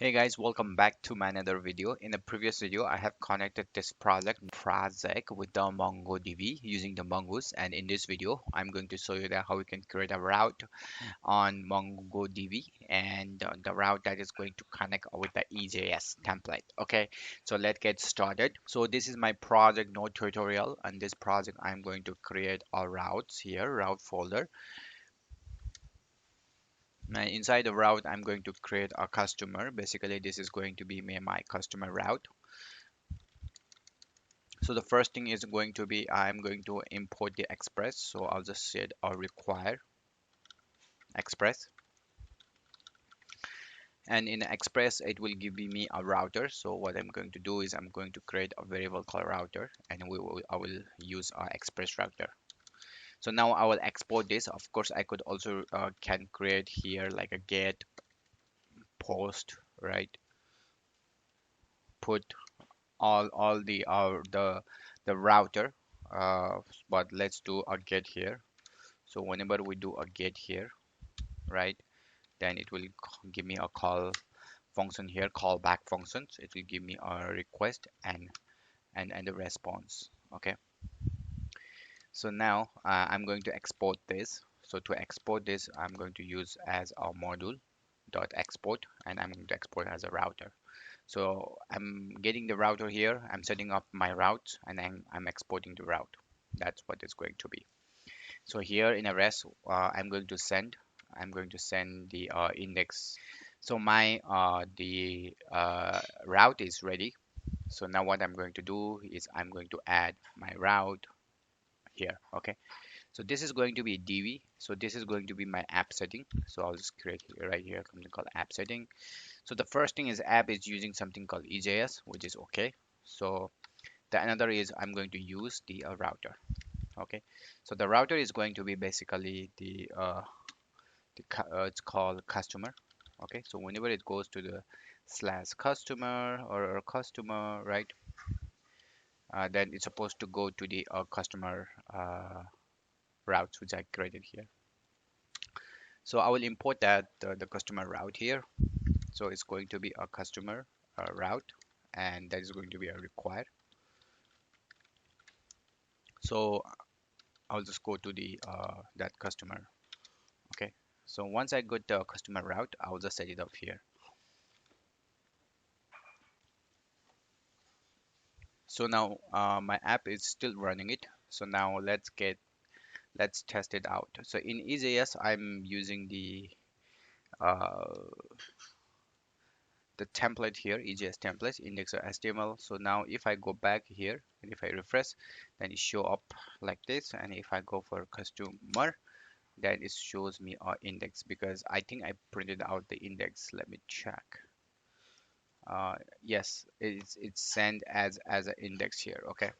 Hey guys, welcome back to my another video. In the previous video, I have connected this project with the MongoDB using the Mongoose, and in this video, I'm going to show you that how we can create a route on MongoDB and the route that is going to connect with the EJS template. Okay, so let's get started. So this is my project node tutorial, and this project I'm going to create a routes here, route folder. And inside the route, I'm going to create a customer. Basically, this is going to be my customer route. So the first thing is going to be I'm going to import the express. So I'll just say or require express. And in express, it will give me a router. So what I'm going to do is I'm going to create a variable called router, and I will use our express router. So now I will export this. Of course, I could also can create here like a get post, right? Put all the router, but let's do a get here. So whenever we do a get here, right, then it will give me a call function here, callback functions. It will give me a request and a response. Okay, so now I'm going to export this. So to export this, I'm going to use as our module dot export, and I'm going to export as a router. So I'm getting the router here, I'm setting up my route, and I'm exporting the route. That's what it's going to be. So here in a rest, I'm going to send the index. So my the route is ready. So now what I'm going to do is I'm going to add my route here. Okay. So this is going to be DB. So this is going to be my app setting. So I'll just create here, right here something called app setting. So the first thing is app is using something called EJS, which is okay. So the another is I'm going to use the router. Okay. So the router is going to be basically it's called customer. Okay. So whenever it goes to the slash customer or customer, right, then it's supposed to go to the customer routes which I created here. So I will import that the customer route here. So it's going to be a customer route, and that is going to be a require. So I'll just go to the that customer. Okay. So once I got the customer route, I'll just set it up here. So now my app is still running it. So now let's test it out. So in EJS, I'm using uh, the template here, EJS templates, index.html. So now if I go back here and if I refresh, then it show up like this. And if I go for customer, then it shows me our index because I think I printed out the index. Let me check. Yes, it's sent as an index here. Okay.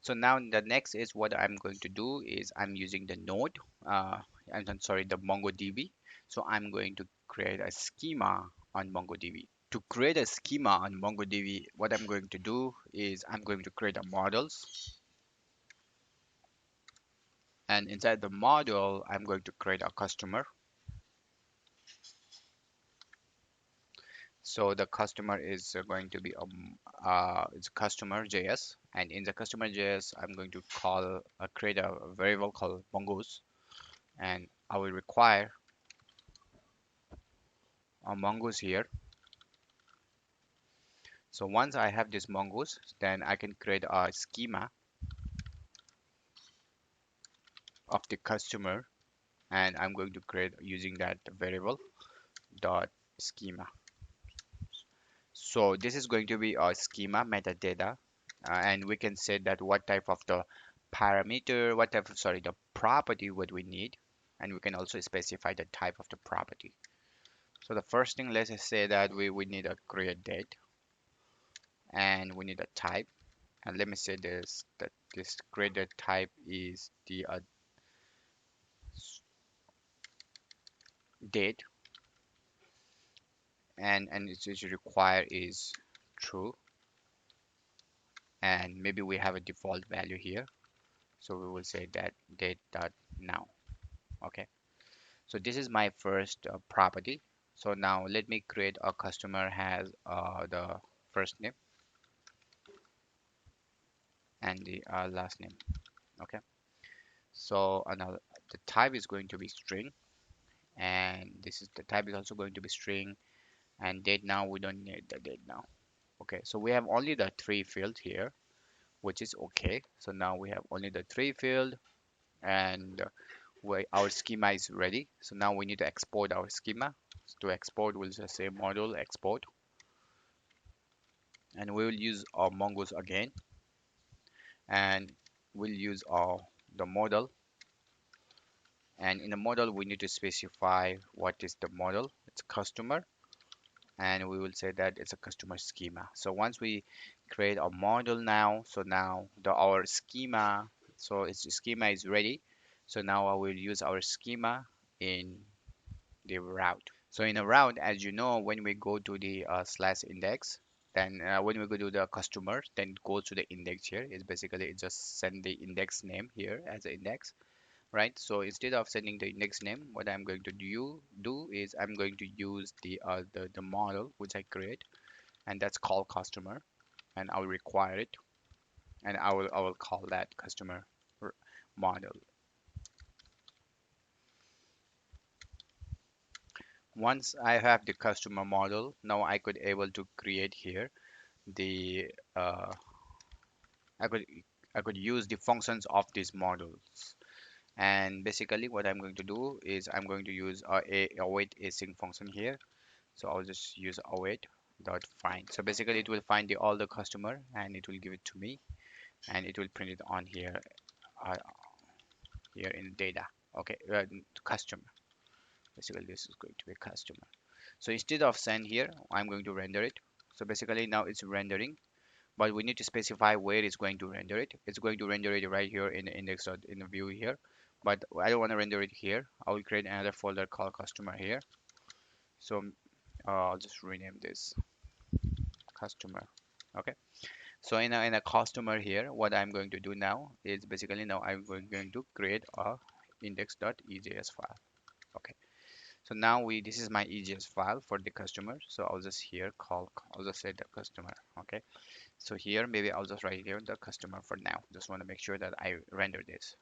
So now the next is what I'm going to do is I'm using the node. I'm sorry, the MongoDB. So I'm going to create a schema on MongoDB. To create a schema on MongoDB, what I'm going to do is I'm going to create a models, and inside the model, I'm going to create a customer. So the customer is going to be it's customer JS, and in the customer JS, I'm going to create a variable called Mongoose, and I will require a Mongoose here. So once I have this Mongoose, then I can create a schema of the customer, and I'm going to create using that variable dot schema. So this is going to be our schema metadata, and we can say that what type of the parameter, what type of, sorry, the property would we need, and we can also specify the type of the property. So the first thing, let's just say that we need a create date, and we need a type, and let me say this that this create date type is the date, and it's require is true, and maybe we have a default value here, so we will say that date dot now. Okay, so this is my first property. So now let me create a customer has the first name and the last name. Okay. So another the type is going to be string, and this is the type is also going to be string, and date now we don't need the date now. Okay, so we have only the three fields here, which is okay. So now we have only the three field, and our schema is ready. So now we need to export our schema. So to export, we'll just say module export, and we will use our Mongos again, and we'll use our the model. And in the model, we need to specify what is the model. It's customer, and we will say that it's a customer schema. So once we create a model now, so now our schema, so its schema is ready. So now I will use our schema in the route. So in a route, as you know, when we go to the slash index, then when we go to the customer, then it goes to the index here. It's basically it just send the index name here as an index, right? So instead of sending the index name, what I'm going to do is I'm going to use the model which I create, and that's called customer, and I'll require it, and I will call that customer model. Once I have the customer model, now I could able to create here the I could I could use the functions of these models. And basically what I'm going to do is I'm going to use a await async function here. So I'll just use await dot find. So basically it will find all the customer, and it will give it to me, and it will print it on here, uh, here in data. Okay, customer. Basically this is going to be customer. So instead of send here, I'm going to render it. So basically now it's rendering, but we need to specify where it's going to render it. It's going to render it right here in the index dot in the view here, but I don't want to render it here. I will create another folder called customer here. So I'll just rename this customer. Okay. So in a customer here, what I'm going to do now is basically now I'm going to create a index.ejs file. Okay. So now this is my EJS file for the customer. So I'll just here I'll just say the customer. Okay. So here maybe I'll just write here the customer for now. Just want to make sure that I render this.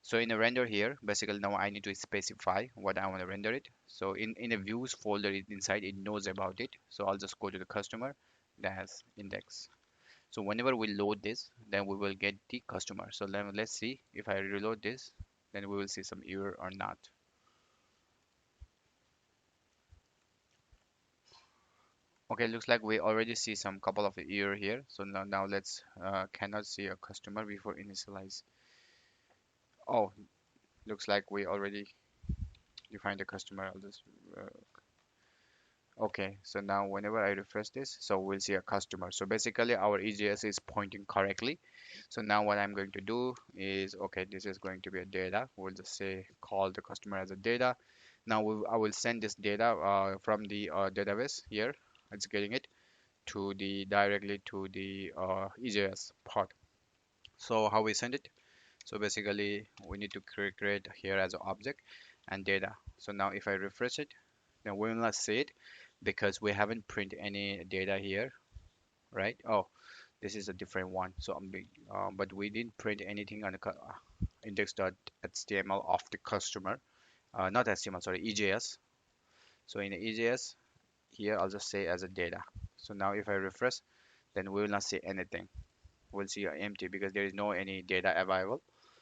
So in the render here, basically now I need to specify what I want to render it. So in the views folder inside, it knows about it. So I'll just go to the customer, that's index. So whenever we load this, then we will get the customer. So let's see if I reload this, then we will see some error or not. Okay, looks like we already see some couple of error here. So now let's cannot see a customer before initialize. Oh, looks like we already defined the customer. I'll just okay, so now whenever I refresh this, so we'll see a customer. So basically our EJS is pointing correctly. So now what I'm going to do is, okay, this is going to be a data. We'll just say call the customer as a data. Now I will send this data from the database here. It's getting it to the directly to the EJS part. So how we send it? So basically we need to create here as an object and data. So now if I refresh it, then we will not see it because we haven't print any data here, right? Oh, this is a different one. So but we didn't print anything on the index.html of the customer, not HTML, sorry, EJS. So in the EJS here, I'll just say as a data. So now if I refresh, then we will not see anything. We'll see empty because there is no any data available.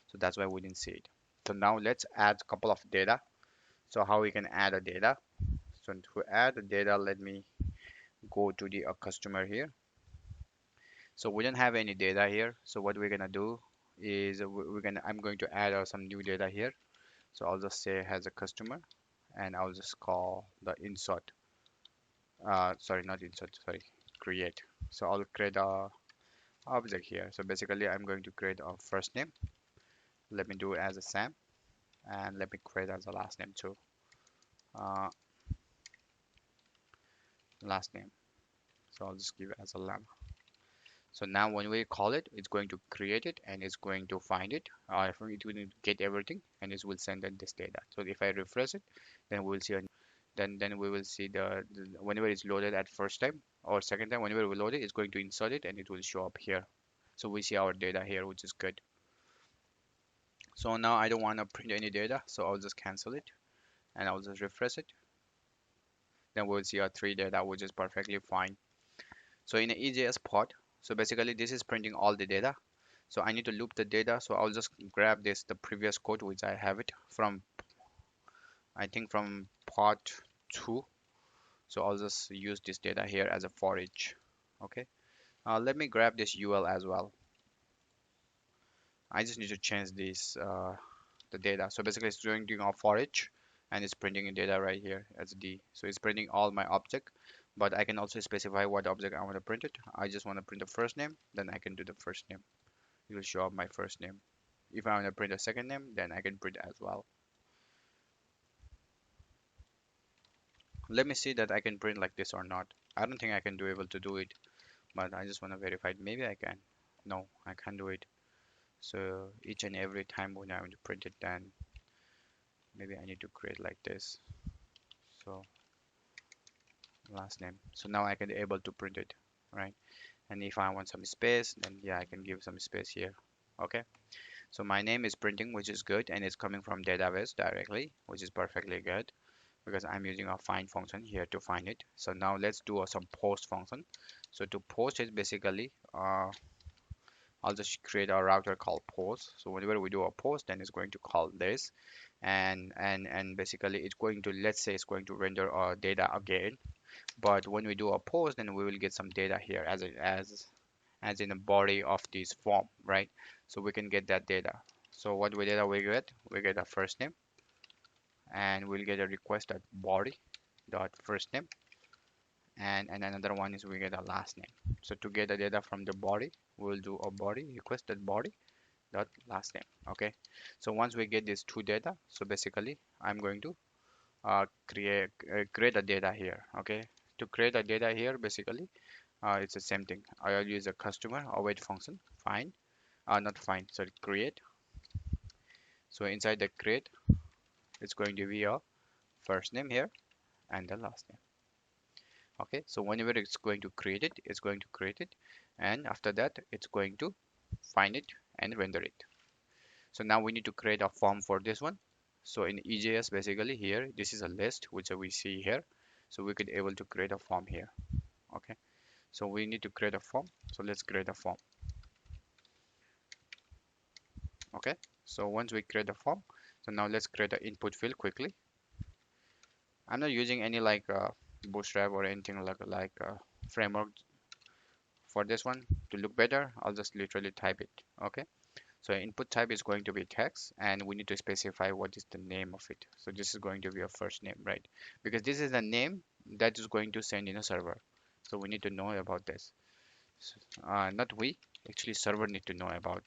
So that's why we didn't see it. So now let's add a couple of data. So how we can add a data? So to add the data, let me go to the customer here. So we don't have any data here. So what we're gonna do is I'm going to add some new data here. So I'll just say has a customer, and I'll just call the insert. Sorry, not insert. Sorry, create. So I'll create a object here. So basically, I'm going to create a first name. Let me do it as a Sam, and let me create as a last name too. Uh, last name. So I'll just give it as a lamb. So now when we call it, it's going to create it and it's going to find it. It will get everything and it will send in this data. So if I refresh it, then we'll see. then we will see whenever it's loaded at first time or second time, whenever we load it, it's going to insert it and it will show up here. So we see our data here, which is good. So now I don't want to print any data, so I'll just cancel it and I'll just refresh it. Then we'll see our three data, which is perfectly fine. So in the EJS pod, so basically this is printing all the data. So I need to loop the data. So I'll just grab the previous code, which I have it from, I think from pod 2. So I'll just use this data here as a for each. Okay. Let me grab this UL as well. I just need to change this the data. So basically it's doing our for each and it's printing in data right here as D. So it's printing all my object, but I can also specify what object I want to print it. I just want to print the first name, then I can do the first name. It will show up my first name. If I want to print a second name, then I can print as well. Let me see that I can print like this or not. I don't think I can do able to do it, but I just want to verify it. Maybe I can. No, I can't do it. So each and every time when I want to print it, then maybe I need to create like this. So last name. So now I can be able to print it, right? And if I want some space, then yeah, I can give some space here. Okay. So my name is printing, which is good, and it's coming from database directly, which is perfectly good because I'm using a find function here to find it. So now let's do some post function. So to post it, basically, I'll just create a router called post. So whenever we do a post, then it's going to call this, and basically it's going to, let's say it's going to render data again. But when we do a post, then we will get some data here as in the body of this form, right? So we can get that data. So what we data we get? We get a first name, and we'll get a request at body dot first name, and another one is we get a last name. So to get the data from the body, we'll do a body request at body dot last name. Okay. So once we get these two data, so basically I'm going to create a data here. Okay. To create a data here, basically it's the same thing. I'll use a customer await function find, not find, sorry, create. So inside the create, it's going to be a first name here and the last name. Okay, so whenever it's going to create it, it's going to create it, and after that it's going to find it and render it. So now we need to create a form for this one. So in EJS, basically here, this is a list which we see here. So we could able to create a form here. Okay, so we need to create a form. So let's create a form. Okay, so once we create a form, so now let's create an input field quickly. I'm not using any like bootstrap or anything like framework for this one. To look better, I'll just literally type it. Okay, so input type is going to be text, and we need to specify what is the name of it. So this is going to be a first name, right? Because this is the name that is going to send in a server. So we need to know about this. Not we, actually server need to know about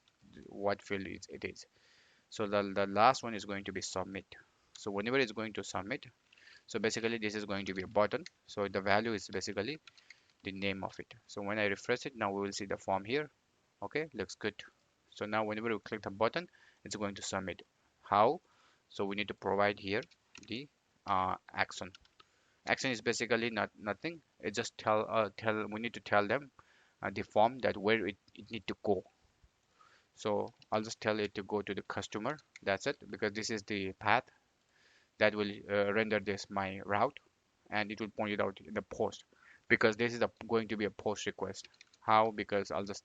what field it is. So the last one is going to be submit. So whenever it's going to submit, so basically this is going to be a button. So the value is basically the name of it. So when I refresh it, now we will see the form here. Okay, looks good. So now whenever we click the button, it's going to submit. How? So we need to provide here the action. Action is basically nothing. It just tell we need to tell them the form that where it need to go. So I'll just tell it to go to the customer. That's it, because this is the path that will render this my route, and it will point it out in the post, because this is going to be a post request. How? Because I'll just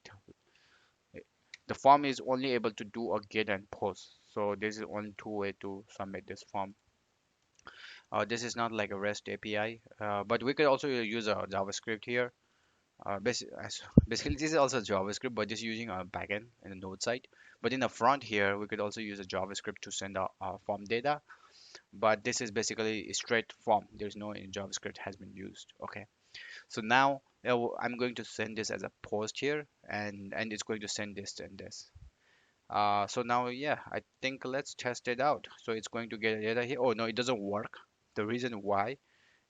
the form is only able to do a get and post. So this is only two way to submit this form. This is not like a REST API, but we could also use a JavaScript here. Basically, this is also JavaScript, but just using a backend in the node side. But in the front here, we could also use a JavaScript to send our form data. But this is basically a straight form. There's no in JavaScript has been used. Okay. So now I'm going to send this as a post here, and it's going to send this and this. So now, yeah, I think let's test it out. So it's going to get data here. Oh no, it doesn't work. The reason why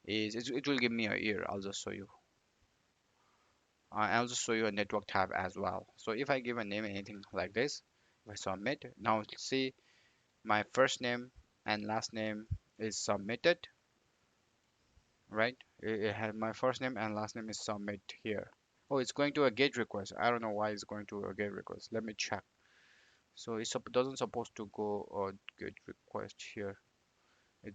is it will give me an error. I'll just show you. I'll just show you a network tab as well. So if I give a name anything like this, if I submit, now see my first name and last name is submitted. right? It had my first name and last name is submit here. Oh, it's going to a GET request. I don't know why it's going to a GET request. Let me check. So it doesn't supposed to go a GET request here. It,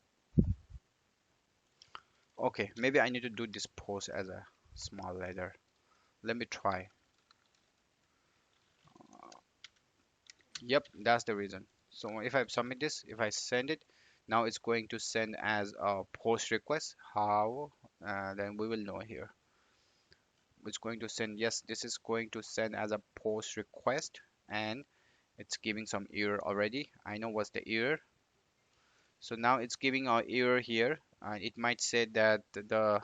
okay, maybe I need to do this post as a small letter. Let me try. Yep, that's the reason. So if I submit this, if I send it, now it's going to send as a post request. How? Then we will know here. It's going to send, yes, this is going to send as a post request, and it's giving some error already. I know what's the error. So now it's giving our error here. It might say that the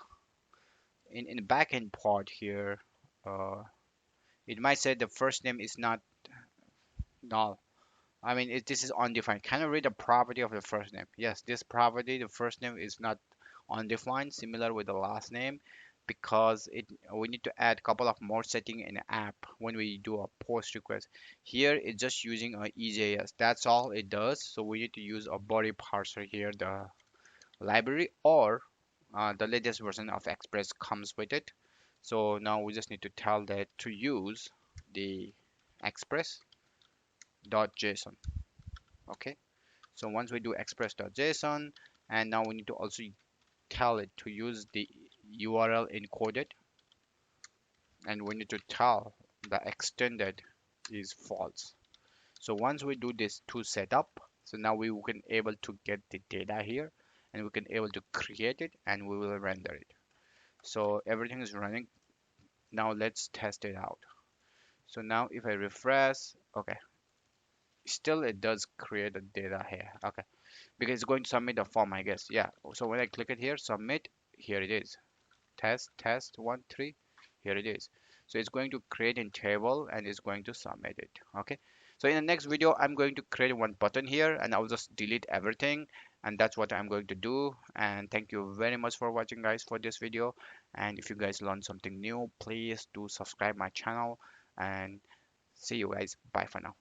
in the backend part here, uh, it might say the first name is not null. I mean, this is undefined. Can you read the property of the first name? Yes, this property, the first name is not undefined, similar with the last name, because it we need to add a couple of more setting in the app when we do a post request. Here it's just using a EJS. That's all it does. So we need to use a body parser here, the library, or the latest version of Express comes with it. So now we just need to tell that to use the express.json. Okay. So once we do express.json, and now we need to also tell it to use the URL encoded, and we need to tell the extended is false. So once we do this to setup, so now we can able to get the data here, and we can able to create it, and we will render it. So everything is running. Now let's test it out. So now if I refresh, okay, still it does create the data here. Okay, because it's going to submit the form, I guess. Yeah. So when I click it here, submit, here it is. Test 1 3, here it is. So it's going to create a table and it's going to submit it. Okay. So in the next video, I'm going to create one button here and I'll just delete everything. And that's what I'm going to do. And thank you very much for watching, guys, for this video. And if you guys learned something new, please do subscribe my channel and see you guys. Bye for now.